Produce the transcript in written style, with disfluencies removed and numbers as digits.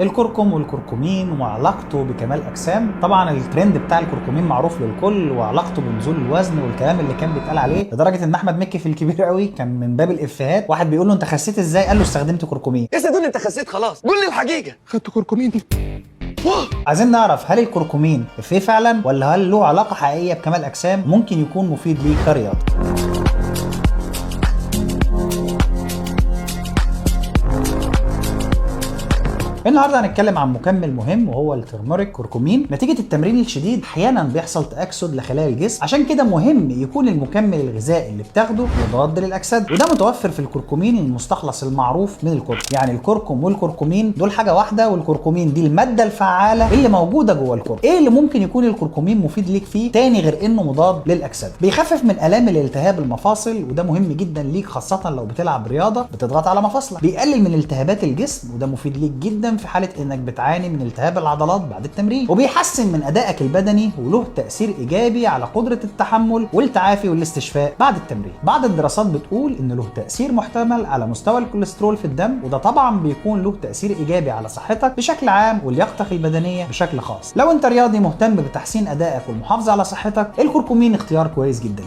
الكركم والكركمين وعلاقته بكمال اجسام. طبعا الترند بتاع الكركمين معروف للكل وعلاقته بنزول الوزن والكلام اللي كان بيتقال عليه، لدرجه ان احمد مكي في الكبير قوي كان من باب الافيهات واحد بيقول له انت خسيت ازاي، قال له استخدمت كركمين. يا سيدون انت خسيت خلاص، قول لي الحقيقه. خدت كركمين. عايزين نعرف هل الكركمين افيه فعلا ولا هل له علاقه حقيقيه بكمال اجسام ممكن يكون مفيد ليك كرياضه. النهارده هنتكلم عن مكمل مهم وهو الترمريك كركمين. نتيجه التمرين الشديد احيانا بيحصل تاكسد لخلايا الجسم، عشان كده مهم يكون المكمل الغذائي اللي بتاخده مضاد للاكسده، وده متوفر في الكركمين المستخلص المعروف من الكركم. يعني الكركم والكركمين دول حاجه واحده، والكركمين دي الماده الفعاله اللي موجوده جوه الكركم. ايه اللي ممكن يكون الكركمين مفيد ليك فيه تاني غير انه مضاد للاكسده؟ بيخفف من الام الالتهاب المفاصل، وده مهم جدا ليك خاصه لو بتلعب رياضه بتضغط على مفاصلك. بيقلل من التهابات الجسم، وده مفيد ليك جدا في حاله انك بتعاني من التهاب العضلات بعد التمرين. وبيحسن من ادائك البدني وله تاثير ايجابي على قدره التحمل والتعافي والاستشفاء بعد التمرين. بعض الدراسات بتقول ان له تاثير محتمل على مستوى الكوليسترول في الدم، وده طبعا بيكون له تاثير ايجابي على صحتك بشكل عام ولياقتك البدنيه بشكل خاص. لو انت رياضي مهتم بتحسين ادائك والمحافظه على صحتك، الكركمين اختيار كويس جدا.